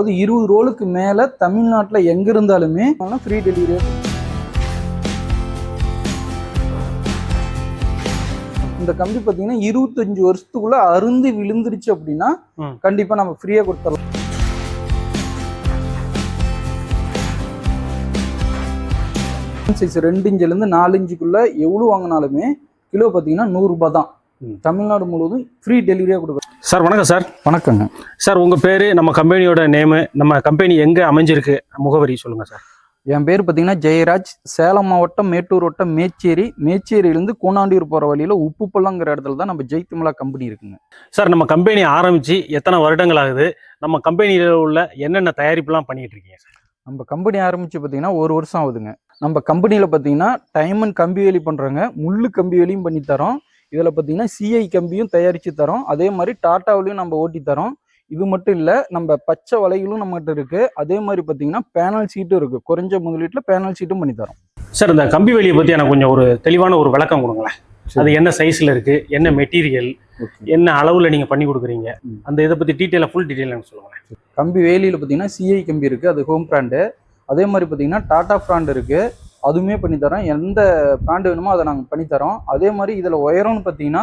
அது 20 ரோலுக்கு மேல தமிழ்நாட்டுல எங்க இருந்தாலுமே ஃப்ரீ டெலிவரி. இந்த கம்பி பாத்தீங்கன்னா 25 வருஷத்துக்குள்ள அருந்து விழுந்துருச்சு அப்படின்னா கண்டிப்பா நம்ம ஃப்ரீயா கொடுத்துடலாம். சைஸ் 2 இன்ச்ல இருந்து 4 இன்ச்சுக்குள்ள எவ்வளவு வாங்கினாலுமே கிலோ பாத்தீங்கன்னா 100 ரூபாய் தான். தமிழ்நாடு முழுவதும் ஃப்ரீ டெலிவரியா கொடுக்குறோம். சார் வணக்கம் சார். வணக்கங்க சார். உங்க பேரு, நம்ம கம்பெனியோட நேமு, நம்ம கம்பெனி எங்க அமைஞ்சிருக்கு, முகவரி சொல்லுங்க சார். என் பேர் பார்த்தீங்கன்னா ஜெயராஜ். சேலம் மாவட்டம் மேட்டூர் வட்டம் மேச்சேரியிலேருந்து கூனாண்டியூர் போகிற வழியில் உப்புப்பள்ளங்கிற இடத்துல தான் நம்ம ஜெய்திமலா கம்பெனி இருக்குங்க. சார், நம்ம கம்பெனி ஆரம்பித்து எத்தனை வருடங்கள் ஆகுது? நம்ம கம்பெனியில் உள்ள என்னென்ன தயாரிப்புலாம் பண்ணிகிட்டு இருக்கீங்க சார்? நம்ம கம்பெனி ஆரம்பித்து பார்த்தீங்கன்னா 1 வருஷம் ஆகுதுங்க. நம்ம கம்பெனியில் பார்த்தீங்கன்னா டைமண்ட் கம்பி வேலி பண்ணுறோங்க, முள்ளு கம்பி வேலியும் பண்ணி தரோம். இதில் பார்த்தீங்கன்னா சிஐ கம்பியும் தயாரித்து தரோம். அதே மாதிரி டாட்டாவிலையும் நம்ம ஓட்டி தரோம். இது மட்டும் இல்லை, நம்ம பச்சை வலைகளும் நம்மகிட்ட இருக்கு. அதே மாதிரி பார்த்தீங்கன்னா பேனல் சீட்டும் இருக்கு. குறைஞ்ச முதலீட்டில் பேனல் சீட்டும் பண்ணி தரோம். சார், இந்த கம்பி வேலியை பற்றி எனக்கு கொஞ்சம் ஒரு தெளிவான ஒரு விளக்கம் கொடுங்களேன். அது என்ன சைஸ்ல இருக்கு, என்ன மெட்டீரியல், என்ன அளவுல நீங்க பண்ணி கொடுக்குறீங்க, அந்த இதை பத்தி டீட்டெயிலாக ஃபுல் டீட்டெயில் சொல்லுங்களேன். கம்பி வேலியில் பார்த்தீங்கன்னா சிஐ கம்பி இருக்கு, அது ஹோம் பிராண்டு. அதே மாதிரி பார்த்தீங்கன்னா டாடா பிராண்ட் இருக்கு, அதுவுமே பண்ணித்தரோம். எந்த பிராண்டு வேணுமோ அதை நாங்கள் பண்ணித்தரோம். அதே மாதிரி இதில் ஒயரம்னு பார்த்தீங்கன்னா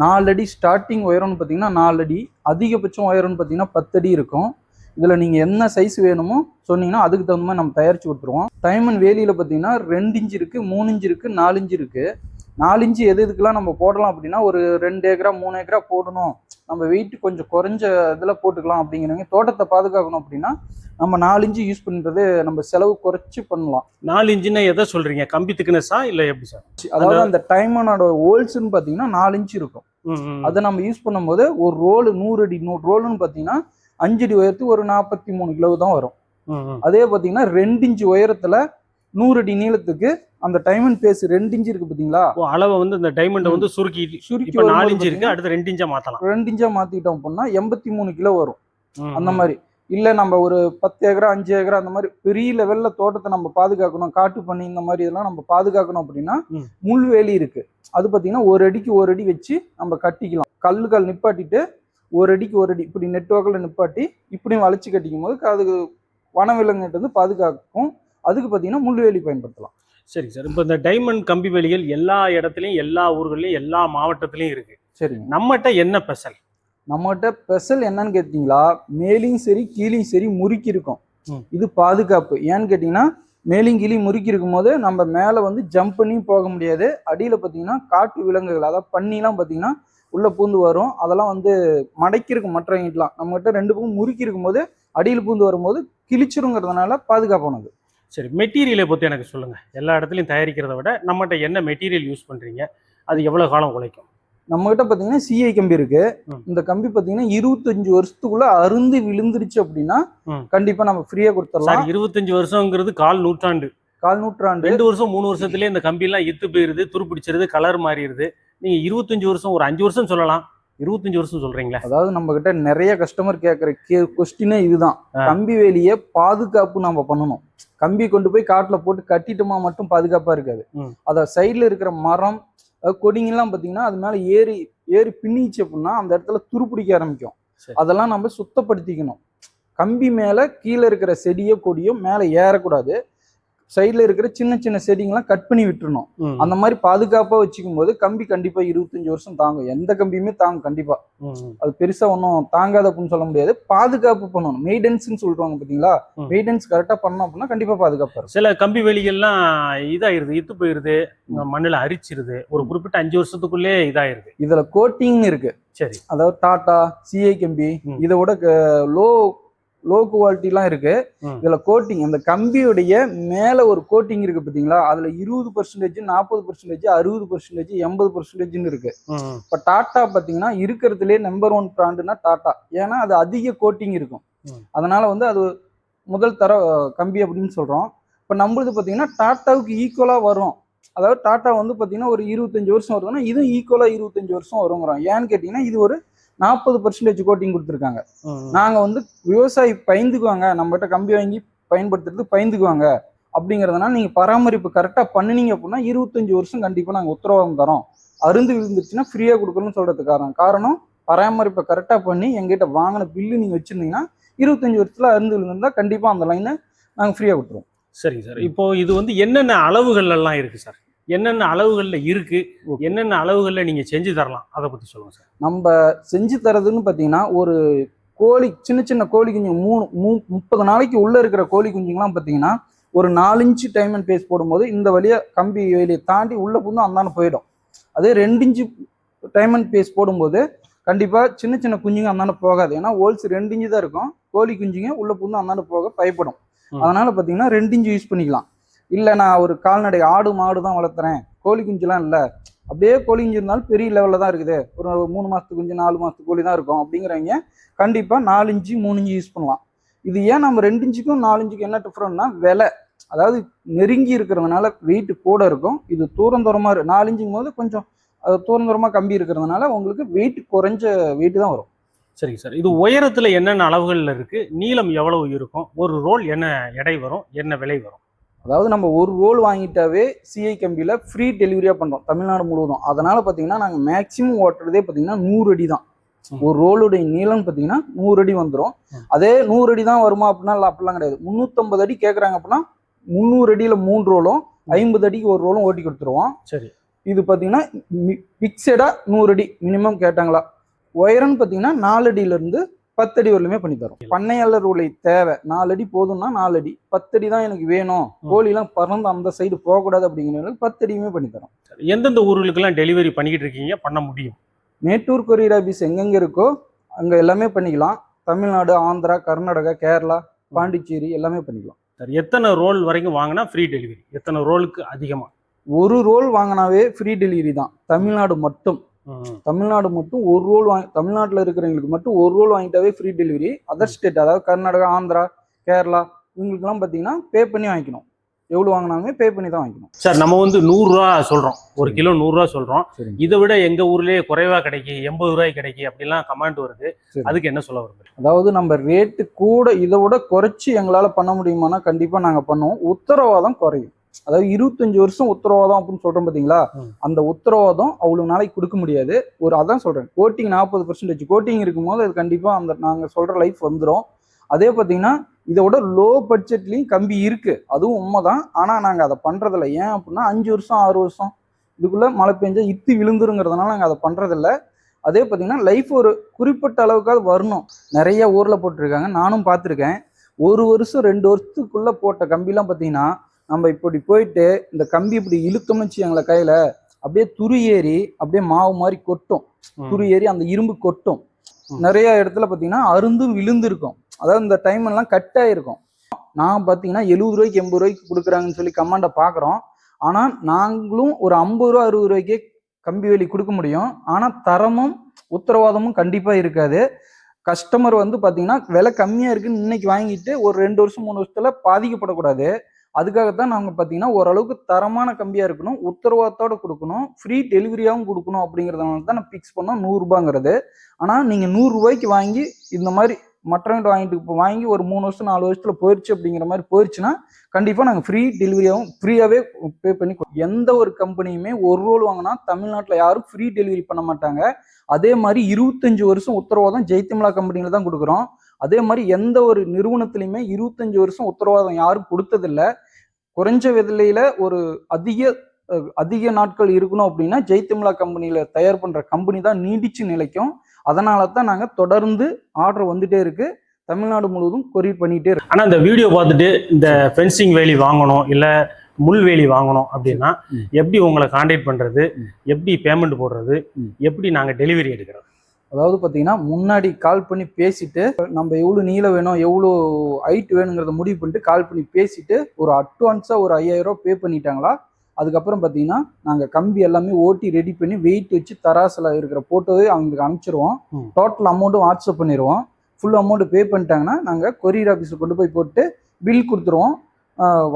4 அடி ஸ்டார்டிங் ஒயரம்னு பார்த்தீங்கன்னா 4 அடி, அதிகபட்சம் ஒயரம்னு பார்த்தீங்கன்னா 10 அடி இருக்கும். இதில் நீங்கள் என்ன சைஸ் வேணுமோ சொன்னீங்கன்னா அதுக்கு தகுந்த மாதிரி நம்ம தயாரித்து கொடுத்துருவோம். டைமண்ட் வேலியில் பார்த்தீங்கன்னா 2 இன்ச் இருக்குது, 3 இன்ச் இருக்குது, 4 இன்ச் இருக்குது. 4 இன்ச்சு எதுக்கெல்லாம் நம்ம போடலாம் அப்படின்னா, ஒரு 2 ஏக்கரா 3 ஏக்கரா போடணும், நம்ம வெயிட் கொஞ்சம் குறைஞ்ச இதில் போட்டுக்கலாம் அப்படிங்கிறவங்க, தோட்டத்தை பாதுகாக்கணும் அப்படின்னா நம்ம 4 இன்ச்சு யூஸ் பண்ணுறது நம்ம செலவு குறைச்சி பண்ணலாம். 4 இன்ச்சுன்னா எதை சொல்றீங்க? கம்பி திக்னஸா இல்லை எப்படி சார்? அதாவது அந்த டைமண்டோட ஹோல்ஸ்ன்னு பார்த்தீங்கன்னா 4 இன்ச்சு இருக்கும். அதை நம்ம யூஸ் பண்ணும்போது ஒரு ரோலு 100 அடி ரோலுன்னு பார்த்தீங்கன்னா 5 அடி உயரத்துக்கு ஒரு 43 கிலோ தான் வரும். அதே பார்த்தீங்கன்னா 2 இன்ச்சு உயரத்துல 100 அடி நீளத்துக்கு அந்த டைமண்ட் பேஸ் 2 இன்ச்சு இருக்கு பாத்தீங்களா, அளவை வந்து இந்த டைமண்டை வந்து சுருக்கி 4 இன்ச்சு இருக்கு, அடுத்து 2 இன்ச்சா மாத்தலாம். 2 இன்ச்சா மாத்திட்டோம் அப்படின்னா 83 கிலோ வரும். அந்த மாதிரி இல்ல, நம்ம ஒரு 10 ஏக்கரா 5 ஏக்கரா அந்த மாதிரி பெரிய லெவல்ல தோட்டத்தை நம்ம பாதுகாக்கணும், காட்டு பண்ணி இந்த மாதிரி இதெல்லாம் நம்ம பாதுகாக்கணும் அப்படின்னா முள்வேலி இருக்கு. அது பாத்தீங்கன்னா 1 அடிக்கு 1 அடி வச்சு நம்ம கட்டிக்கலாம். கல்லுகள் நிப்பாட்டிட்டு 1 அடிக்கு 1 அடி இப்படி நெட்வொர்க்கில் நிப்பாட்டி இப்படியும் வளைச்சு கட்டிக்கும் போது அதுக்கு வனவிலங்கிட்ட வந்து பாதுகாக்கும். அதுக்கு பார்த்தீங்கன்னா முள்வேலி பயன்படுத்தலாம். சரி சார். இப்போ இந்த டைமண்ட் கம்பி வேலிகள் எல்லா இடத்துலையும், எல்லா ஊர்கள்லையும், எல்லா மாவட்டத்திலையும் இருக்கு. சரி, நம்மகிட்ட என்ன ஸ்பெஷல்? நம்மகிட்ட ஸ்பெஷல் என்னன்னு கேட்டீங்களா, மேலையும் சரி கீழையும் சரி முறுக்கி இருக்கும். இது பாதுகாப்பு. ஏன்னு கேட்டீங்கன்னா மேலையும் கீழையும் முறுக்கி இருக்கும் போது நம்ம மேலே வந்து ஜம்ப் பண்ணி போக முடியாது. அடியில் பார்த்தீங்கன்னா காட்டு விலங்குகள், அதாவது பன்னிலாம் பார்த்தீங்கன்னா உள்ள பூந்து வரும். அதெல்லாம் வந்து மடக்கி இருக்கும் மற்றவங்கலாம். நம்மகிட்ட 2 பக்கம் முறுக்கி இருக்கும் போது அடியில் பூந்து வரும்போது கிழிச்சிருங்கிறதுனால பாதுகாப்பானது. சரி, மெட்டீரியலை பற்றி எனக்கு சொல்லுங்க. எல்லா இடத்துலையும் தயாரிக்கிறத விட நம்மகிட்ட என்ன மெட்டீரியல் யூஸ் பண்றீங்க, அது எவ்வளவு காலம் உழைக்கும்? நம்மகிட்ட பார்த்தீங்கன்னா சிஐ கம்பி இருக்கு. இந்த கம்பி பார்த்தீங்கன்னா 25 வருஷத்துக்குள்ள அருந்து விழுந்துருச்சு அப்படின்னா கண்டிப்பா நம்ம ஃப்ரீயா கொடுத்துடலாம். 25 வருஷங்கிறது கால் நூற்றாண்டு. 2 வருஷம் 3 வருஷத்துலேயே இந்த கம்பி எல்லாம் இத்து போயிருது, துருப்பிடிச்சிருது, கலர் மாறிடுது. நீங்க 25 வருஷம், ஒரு 5 வருஷம் சொல்லலாம், 25 வருஷம் சொல்றீங்களா? அதாவது நம்ம கிட்ட நிறைய கஸ்டமர் கேட்கற கொஸ்டினே இதுதான். கம்பி வேலியை பாதுகாப்பு நம்ம பண்ணணும். கம்பி கொண்டு போய் காட்டுல போட்டு கட்டிட்டோமா மட்டும் பாதுகாப்பா இருக்காது. அத சைட்ல இருக்கிற மரம் கொடிங்கெல்லாம் பாத்தீங்கன்னா அது மேல ஏறி பின்னிச்சு அப்படின்னா அந்த இடத்துல துருப்பிடிக்க ஆரம்பிக்கும். அதெல்லாம் நம்ம சுத்தப்படுத்திக்கணும். கம்பி மேல கீழே இருக்கிற செடியோ கொடியோ மேல ஏறக்கூடாது. சைட்ல இருக்கிற சின்ன சின்ன செடிங்கெல்லாம் கட் பண்ணி விட்டுறணும். அந்த மாதிரி பாதுகாப்பா வச்சுக்கும் போது கம்பி கண்டிப்பா 25 வருஷம் தாங்கும். எந்த கம்பியுமே தாங்கும் கண்டிப்பா. அது பெருசா ஒன்றும் தாங்காத அப்படின்னு சொல்ல முடியாது. பாதுகாப்பு பண்ணணும். மெயின்டெனன்ஸ் சொல்றாங்க பாத்தீங்களா, மெயின்டெனன்ஸ் கரெக்டா பண்ணோம் அப்படின்னா கண்டிப்பா பாதுகாப்பா இருக்கும். சில கம்பி வேலிகள்லாம் இதாயிருது, இத்து போயிருது, மண்ணுல அரிச்சிருது, ஒரு குறிப்பிட்ட 5 வருஷத்துக்குள்ளே இதாயிருது. இதுல கோட்டிங் இருக்கு. சரி, அதாவது டாடா சிஐ கம்பி இதோட லோ குவாலிட்டிலாம் இருக்கு. இதுல கோட்டிங், அந்த கம்பியுடைய மேல ஒரு கோட்டிங் இருக்கு பாத்தீங்களா, அதுல 20%, 40%, 60%, 80% இருக்கு. இப்ப டாடா பாத்தீங்கன்னா இருக்கிறதுலே நம்பர் 1 பிராண்டுனா டாடா. ஏன்னா அது அதிக கோட்டிங் இருக்கும். அதனால வந்து அது முதல் தர கம்பி அப்படின்னு சொல்றோம். இப்ப நம்மளுது பாத்தீங்கன்னா டாட்டாவுக்கு ஈக்குவலா வரும். அதாவது டாட்டா வந்து பாத்தீங்கன்னா ஒரு 25 வருஷம் வருதுன்னா இதுவும் ஈக்குவலா 25 வருஷம் வருங்கிறோம். ஏன்னு கேட்டீங்கன்னா இது ஒரு 40% கோட்டிங் கொடுத்துருக்காங்க. நாங்க வந்து விவசாயி பயந்துக்குவாங்க, நம்மகிட்ட கம்பி வாங்கி பயன்படுத்துறது பயந்துக்குவாங்க அப்படிங்கிறதுனால நீங்க பராமரிப்பு கரெக்டா பண்ணினீங்க அப்படின்னா 25 வருஷம் கண்டிப்பா நாங்க உத்தரவாதம் தரோம். அருந்து விழுந்துருச்சுன்னா ஃப்ரீயா கொடுக்கணும்னு சொல்றதுக்கு காரணம் பராமரிப்பை கரெக்டா பண்ணி எங்கிட்ட வாங்கின பில்லு நீங்க வச்சிருந்தீங்கன்னா 25 வருஷத்துல அருந்து விழுந்திருந்தா கண்டிப்பா அந்த லைனை நாங்க ஃப்ரீயா கொடுத்துருவோம். சரிங்க சார். இப்போ இது வந்து என்னென்ன அளவுகள் எல்லாம் இருக்கு சார்? என்னென்ன அளவுகள்ல இருக்கு? என்னென்ன அளவுகள்ல நீங்க செஞ்சு தரலாம்? அதை பத்தி சொல்லுங்க சார். நம்ம செஞ்சு தரதுன்னு பாத்தீங்கன்னா, ஒரு கோழி சின்ன சின்ன கோழி குஞ்சு 30 நாளைக்கு உள்ள இருக்கிற கோழி குஞ்சுங்கலாம் பாத்தீங்கன்னா, ஒரு 4 இன்ச்சு டைம் அண்ட் பேஸ் போடும்போது இந்த வழியா கம்பி வேலியை தாண்டி உள்ள புந்து அந்தான போயிடும். அதே 2 இன்ச்சு டைம் அண்ட் பேஸ் போடும்போது கண்டிப்பா சின்ன சின்ன குஞ்சுங்க அந்தாண்ட போகாது. ஏன்னா ஹோல்ஸ் 2 இன்ச்சு தான் இருக்கும். கோழி குஞ்சுங்க உள்ள புந்து அந்தாண்ட போக பயப்படும். அதனால பாத்தீங்கன்னா 2 இன்ச்சு யூஸ் பண்ணிக்கலாம். இல்ல நான் ஒரு கால்நடை ஆடு மாடு தான் வளர்த்துறேன், கோழி குஞ்சுலாம் இல்ல, அப்படியே கோழி குஞ்சு இருந்தாலும் பெரிய லெவல்ல தான் இருக்குது, ஒரு 3 மாசத்து குஞ்சு 4 மாசத்து கோழி தான் இருக்கும் அப்படிங்கிறவங்க கண்டிப்பா 4 இன்ச்சு 3 இன்ச்சு யூஸ் பண்ணலாம். இது ஏன் நம்ம 2 இன்ச்சுக்கும் 4 இன்ச்சுக்கும் என்ன டிஃபரன்ட்னா விலை, அதாவது நெருங்கி இருக்கிறதுனால வெயிட் கூட இருக்கும். இது தூரம் தூரமா 4 இன்ச்சுங்கும் போது கொஞ்சம் தூரம் தூரமா கம்பி இருக்கிறதுனால உங்களுக்கு வெயிட் குறைஞ்ச வெயிட் தான் வரும். சரிங்க சார். இது உயரத்துல என்னென்ன அளவுகள்ல இருக்கு? நீளம் எவ்வளவு இருக்கும்? ஒரு ரோல் என்ன எடை வரும்? என்ன விலை வரும்? அதாவது நம்ம ஒரு ரோல் வாங்கிட்டாவே சிஐ கம்பியில ஃப்ரீ டெலிவரியா பண்றோம் தமிழ்நாடு முழுவதும். அதனால பாத்தீங்கன்னா நாங்க மேக்சிமம் ஓட்டுறதே பாத்தீங்கன்னா 100 அடி தான். ஒரு ரோலுடைய நீளம் பாத்தீங்கன்னா 100 அடி வந்துடும். அதே 100 அடி தான் வருமா அப்படின்னா அப்படிலாம் கிடையாது. 350 அடி கேட்கறாங்க அப்படின்னா 300 அடியில 3 ரோலும் 50 அடிக்கு ஒரு ரோலும் ஓட்டி கொடுத்துருவோம். சரி. இது பாத்தீங்கன்னா பிக்சடா 100 அடி மினிமம் கேட்டாங்களா. உயரம்னு பாத்தீங்கன்னா 4 அடியில இருந்து 10 அடி வரலுமே பண்ணி தரும். பண்ணையாளர் உள்ள தேவை 4 அடி போதும்னா 4 அடி, 10 அடி தான் எனக்கு வேணும், கோழி எல்லாம் பறந்து அந்த சைடு போகக்கூடாது அப்படிங்கிறது 10 அடியுமே பண்ணி தரும். எந்தெந்த ஊர்களுக்கு எல்லாம் டெலிவரி பண்ணிக்கிட்டு இருக்கீங்க, பண்ண முடியும்? மேட்டூர் கொரியர் ஆபீஸ் எங்கெங்க இருக்கோ அங்க எல்லாமே பண்ணிக்கலாம். தமிழ்நாடு, ஆந்திரா, கர்நாடகா, கேரளா, பாண்டிச்சேரி எல்லாமே பண்ணிக்கலாம். சார், எத்தனை ரோல் வரைக்கும் வாங்கினா ஃப்ரீ டெலிவரி? எத்தனை ரோலுக்கு அதிகமா? ஒரு ரோல் வாங்கினாவே ஃப்ரீ டெலிவரி தான். தமிழ்நாடு மட்டும் ஒரு ரோல் தமிழ்நாட்டில் இருக்கிறவங்களுக்கு மட்டும் ஒரு ரோல் வாங்கிட்டாவே ஃப்ரீ டெலிவரி. அதர் ஸ்டேட் அதாவது கர்நாடகா, ஆந்திரா, கேரளா இவங்களுக்குலாம் பார்த்தீங்கன்னா பே பண்ணி வாங்கிக்கணும். எவ்வளோ வாங்கினாலுமே பே பண்ணி தான் வாங்கிக்கணும். சார், நம்ம வந்து 100 ரூபா சொல்றோம், ஒரு கிலோ 100 ரூபா சொல்றோம். இதை விட எங்க ஊர்லயே குறைவா கிடைக்கும், 80 ரூபாய்க்கு கிடைக்கும் அப்படிலாம் கமெண்ட் வருது. அதுக்கு என்ன சொல்ல வருது? அதாவது நம்ம ரேட்டு கூட இதை விட குறைச்சி எங்களால பண்ண முடியுமானா கண்டிப்பா நாங்க பண்ணுவோம். உத்தரவாதம் குறையும். அதாவது 25 வருஷம் உத்தரவாதம் அப்படின்னு சொல்றோம் பாத்தீங்களா, அந்த உத்தரவாதம் அவ்வளவு நாளைக்கு கொடுக்க முடியாது. ஒரு அதான் சொல்றேன், கோட்டிங் 40% கோட்டிங் இருக்கும்போது அது கண்டிப்பா அந்த நாங்க சொல்ற லைஃப் வந்துடும். அதே பாத்தீங்கன்னா இதோட லோ பட்ஜெட்லயும் கம்பி இருக்கு, அதுவும் உண்மைதான். ஆனா நாங்க அதை பண்றதில்ல. ஏன் அப்படின்னா 5 வருஷம் 6 வருஷம் இதுக்குள்ள மழை பெஞ்சா இத்து விழுந்துருங்கிறதுனால நாங்க அதை பண்றதில்ல. அதே பாத்தீங்கன்னா லைஃப் ஒரு குறிப்பிட்ட அளவுக்காவது வரணும். நிறைய ஊர்ல போட்டிருக்காங்க, நானும் பார்த்துருக்கேன். 1 வருஷம் 2 வருஷத்துக்குள்ள போட்ட கம்பிலாம் பாத்தீங்கன்னா நம்ம இப்படி போயிட்டு இந்த கம்பி இப்படி இழுத்தோம்னு வச்சுக்கோங்களேன் கையில, அப்படியே துரு ஏறி அப்படியே மாவு மாதிரி கொட்டும். துரு ஏறி அந்த இரும்பு கொட்டும். நிறைய இடத்துல பாத்தீங்கன்னா அருந்தும் விழுந்திருக்கும். அதாவது இந்த டைம் எல்லாம் கட் ஆயிருக்கும். நான் பாத்தீங்கன்னா 70 ரூபாய்க்கு 80 ரூபாய்க்கு கொடுக்குறாங்கன்னு சொல்லி கமாண்ட பாக்குறோம். ஆனா நாங்களும் ஒரு 50 ரூபா 60 ரூபாய்க்கே கம்பி வேலி கொடுக்க முடியும். ஆனா தரமும் உத்தரவாதமும் கண்டிப்பா இருக்காது. கஸ்டமர் வந்து பாத்தீங்கன்னா விலை கம்மியா இருக்குன்னு இன்னைக்கு வாங்கிட்டு ஒரு 2 வருஷம் 3 வருஷத்துல பாதிக்கப்படக்கூடாது. அதுக்காகத்தான் நாங்க பாத்தீங்கன்னா ஓரளவுக்கு தரமான கம்பியா இருக்கணும், உத்தரவாதத்தோட கொடுக்கணும், ஃப்ரீ டெலிவரியாவும் கொடுக்கணும் அப்படிங்கறதுனால தான் நான் பிக்ஸ் பண்ணோம் 100 ரூபாங்கிறது. ஆனா நீங்க 100 ரூபாய்க்கு வாங்கி இந்த மாதிரி மற்றவங்க வாங்கி ஒரு 3 வருஷம் 4 வருஷத்துல போயிடுச்சு அப்படிங்கிற மாதிரி போயிடுச்சுன்னா கண்டிப்பா நாங்க ஃப்ரீ டெலிவரியாவும் ஃப்ரீயாவே பே பண்ணி. எந்த ஒரு கம்பெனியுமே ஒரு ரோல் வாங்கினா தமிழ்நாட்டுல யாரும் ஃப்ரீ டெலிவரி பண்ண மாட்டாங்க. அதே மாதிரி 25 வருஷம் உத்தரவாதம் ஜெய்திமலா கம்பெனியில தான் கொடுக்குறோம். அதே மாதிரி எந்த ஒரு நிறுவனத்திலையுமே 25 வருஷம் உத்தரவாதம் யாரும் கொடுத்ததில்ல. குறைஞ்ச விலையில ஒரு அதிக நாட்கள் இருக்கணும் அப்படின்னா ஜெய்திமலா கம்பெனியில தயார் பண்ற கம்பெனி தான் நீடிச்சு நிலைக்கும். அதனால தான் நாங்க தொடர்ந்து ஆர்டர் வந்துட்டே இருக்கு, தமிழ்நாடு முழுவதும் கொரியர் பண்ணிட்டே இருக்கு. ஆனா இந்த வீடியோ பார்த்துட்டு இந்த ஃபென்சிங் வேலி வாங்கணும் இல்ல முள்வேலி வாங்கணும் அப்படின்னா எப்படி உங்களை கான்டாக்ட் பண்றது, எப்படி பேமெண்ட் போடுறது, எப்படி நாங்க டெலிவரி எடுக்கிறது? அதாவது பார்த்தீங்கன்னா முன்னாடி கால் பண்ணி பேசிட்டு நம்ம எவ்வளோ நீளம் வேணும் எவ்வளோ ஹைட் வேணுங்கிறத முடிவு பண்ணிட்டு கால் பண்ணி பேசிட்டு ஒரு அட்வான்ஸாக ஒரு 5000 ரூபா பே பண்ணிட்டாங்களா, அதுக்கப்புறம் பார்த்தீங்கன்னா நாங்கள் கம்பி எல்லாமே ஓட்டி ரெடி பண்ணி வெயிட் வச்சு தராசில் இருக்கிற போட்டோவே அவங்களுக்கு அனுப்பிச்சிருவோம். டோட்டல் அமௌண்ட்டும் வாட்ஸ்அப் பண்ணிடுவோம். ஃபுல் அமௌண்ட் பே பண்ணிட்டாங்கன்னா நாங்கள் கொரியர் ஆஃபீஸில் கொண்டு போய் போட்டு பில் கொடுத்துருவோம்,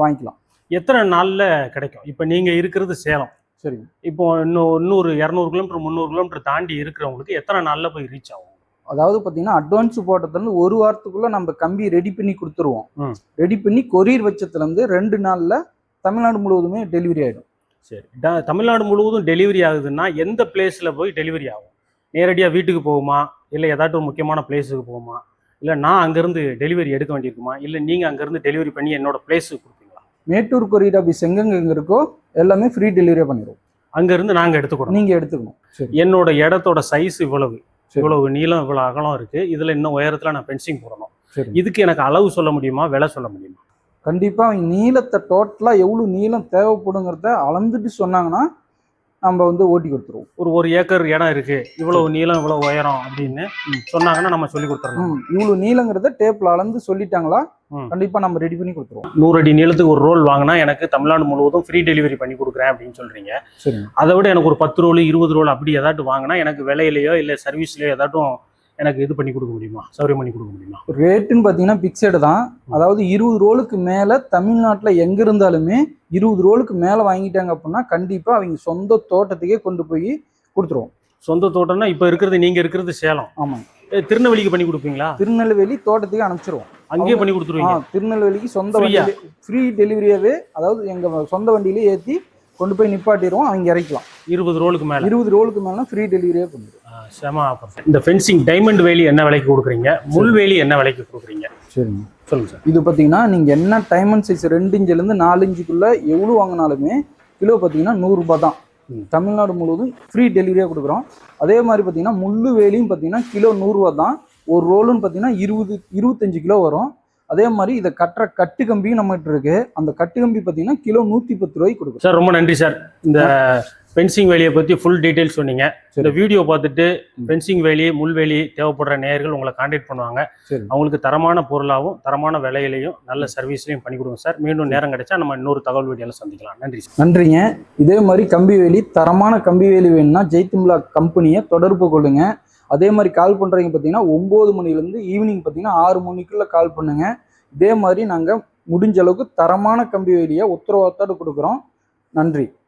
வாங்கிக்கலாம். எத்தனை நாளில் கிடைக்கும்? இப்போ நீங்கள் இருக்கிறது சேலம், சரி. இப்போ இன்னொரு 200 கிலோமீட்டர் 300 கிலோமீட்டர் தாண்டி இருக்கிறவங்களுக்கு எத்தனை நாளில் போய் ரீச் ஆகும்? அதாவது பார்த்தீங்கன்னா அட்வான்ஸ் போட்டதுலேருந்து 1 வாரத்துக்குள்ள நம்ம கம்பி ரெடி பண்ணி கொடுத்துருவோம். ரெடி பண்ணி கொரியர் வச்சதுலேருந்து 2 நாளில் தமிழ்நாடு முழுவதுமே டெலிவரி ஆகிடும். சரி, தமிழ்நாடு முழுவதும் டெலிவரி ஆகுதுன்னா எந்த பிளேஸில் போய் டெலிவரி ஆகும்? நேரடியாக வீட்டுக்கு போகுமா இல்லை ஏதாட்டும் ஒரு முக்கியமான பிளேஸுக்கு போகுமா இல்லை நான் அங்கேருந்து டெலிவரி எடுக்க வேண்டியிருக்குமா, இல்லை நீங்கள் அங்கேருந்து டெலிவரி பண்ணி என்னோட பிளேஸுக்கு கொடுப்பீங்களா? மேட்டூர் கொரியர் ஆஃபீஸ் எங்கெங்க இருக்கோ எல்லாமே ஃப்ரீ டெலிவரியாக பண்ணிடுவோம். அங்கேருந்து நாங்கள் எடுத்துக்கிறோம். நீங்கள் எடுத்துக்கணும். சரி. என்னோட இடத்தோட சைஸ் இவ்வளவு, இவ்வளவு நீளம், இவ்வளவு அகலம் இருக்கு. இதுல இன்னும் உயரத்துல நான் ஃபென்சிங் போடணும். சரி. இதுக்கு எனக்கு அளவு சொல்ல முடியுமா, விலை சொல்ல முடியுமா? கண்டிப்பா அவங்க நீளத்தை டோட்டலா எவ்வளவு நீளம் தேவைப்படுங்கிறத அளந்துட்டு சொன்னாங்கன்னா நம்ம வந்து ஓட்டி கொடுத்துருவோம். ஒரு ஏக்கர் இடம் இருக்கு, இவ்வளவு நீளம் இவ்வளவு உயரம் அப்படின்னு சொன்னாங்கன்னா நம்ம சொல்லி கொடுத்துறோம். இவ்வளவு நீளங்கிறத டேப்ல அளந்து சொல்லிட்டாங்களா கண்டிப்பா நம்ம ரெடி பண்ணி கொடுத்துருவோம். 100 அடி நீளத்துக்கு ஒரு ரோல் வாங்கினா எனக்கு தமிழ்நாடு முழுவதும் ஃப்ரீ டெலிவரி பண்ணி கொடுக்குறேன் அப்படின்னு சொல்றீங்க. சரி. அதை விட எனக்கு ஒரு 10 ரோல் 20 ரோல் அப்படி ஏதாட்டும் வாங்கினா எனக்கு விலையிலையோ இல்லை சர்வீஸ்லையோ ஏதாட்டும் எனக்கு இது பண்ணி கொடுக்க முடியுமா, சௌகரியம் பண்ணி கொடுக்க முடியுமா? ரேட்டுன்னு பார்த்தீங்கன்னா பிக்சடு தான். அதாவது 20 ரோலுக்கு மேலே தமிழ்நாட்டில் எங்கே இருந்தாலுமே 20 ரோலுக்கு மேலே வாங்கிட்டாங்க அப்படின்னா கண்டிப்பாக அவங்க சொந்த தோட்டத்துக்கே கொண்டு போய் கொடுத்துருவோம். சொந்த தோட்டம்னா இப்போ இருக்கிறது, நீங்கள் இருக்கிறது சேலம். ஆமாம். திருநெல்வேலிக்கு பண்ணி கொடுப்பீங்களா? திருநெல்வேலி தோட்டத்துக்கு அனுப்பிச்சிருவோம். அங்கேயே பண்ணி கொடுத்துருவீங்க? திருநெல்வேலிக்கு சொந்த வண்டியில ஃப்ரீ டெலிவரியாவே, அதாவது எங்கள் சொந்த வண்டியிலே ஏற்றி கொண்டு போய் நிப்பாட்டிடுவோம். அவங்க இறக்கலாம். 20 ரோலுக்கு மேலே 20 ரோலுக்கு மேலே ஃப்ரீ டெலிவரியே பண்ணிடுவோம். செம ஆஃபர். இந்த ஃபென்சிங் டைமண்ட் வேலி என்ன விலைக்கு கொடுக்குறீங்க, முள் வேலி என்ன விலைக்கு கொடுக்குறீங்க? சரிங்க, சொல்லுங்க சார். இது பார்த்தீங்கன்னா நீங்கள் என்ன டைமண்ட் சைஸ் 2 இன்ச்சிலேருந்து 4 இன்ச்சுக்குள்ளே எவ்வளோ வாங்கினாலுமே கிலோ பார்த்தீங்கன்னா 100 ரூபாய் தான். தமிழ்நாடு முழுவதும் ஃப்ரீ டெலிவரியாக கொடுக்குறோம். அதே மாதிரி பார்த்தீங்கன்னா முள்ளு வேலியும் பார்த்தீங்கன்னா கிலோ 100 ரூபா தான். ஒரு ரோலுன்னு பார்த்தீங்கன்னா 25 கிலோ வரும். அதே மாதிரி இதை கட்டுற கட்டு கம்பியும் நம்மகிட்ட இருக்கு. அந்த கட்டு கம்பி பார்த்தீங்கன்னா கிலோ 110 ரூபாய்க்கு கொடுக்கும். சார் ரொம்ப நன்றி சார். இந்த ஃபென்சிங் வேலியை பற்றி ஃபுல் டீட்டெயில்ஸ் சொன்னீங்க. இந்த வீடியோ பார்த்துட்டு ஃபென்சிங் வேலி முள்வேலி தேவைப்படுற நேயர்கள் உங்களை கான்டாக்ட் பண்ணுவாங்க. அவங்களுக்கு தரமான பொருளாகவும் தரமான விலையிலையும் நல்ல சர்வீஸ்லையும் பண்ணி கொடுங்க சார். மீண்டும் நேரம் கிடைச்சா நம்ம இன்னொரு தகவல் வீடியோவில் சந்திக்கலாம். நன்றி சார். நன்றிங்க. இதே மாதிரி கம்பி வேலி, தரமான கம்பி வேலி வேணும்னா ஜெய்திம்லா கம்பெனியை தொடர்பு கொள்ளுங்க. அதே மாதிரி கால் பண்ணுறீங்க பார்த்தீங்கன்னா 9 மணிலேருந்து ஈவினிங் பார்த்தீங்கன்னா 6 மணிக்குள்ளே கால் பண்ணுங்க. இதே மாதிரி நாங்கள் முடிஞ்ச அளவுக்கு தரமான கம்பி வேலியை உத்தரவாதத்தோடு கொடுக்குறோம். நன்றி.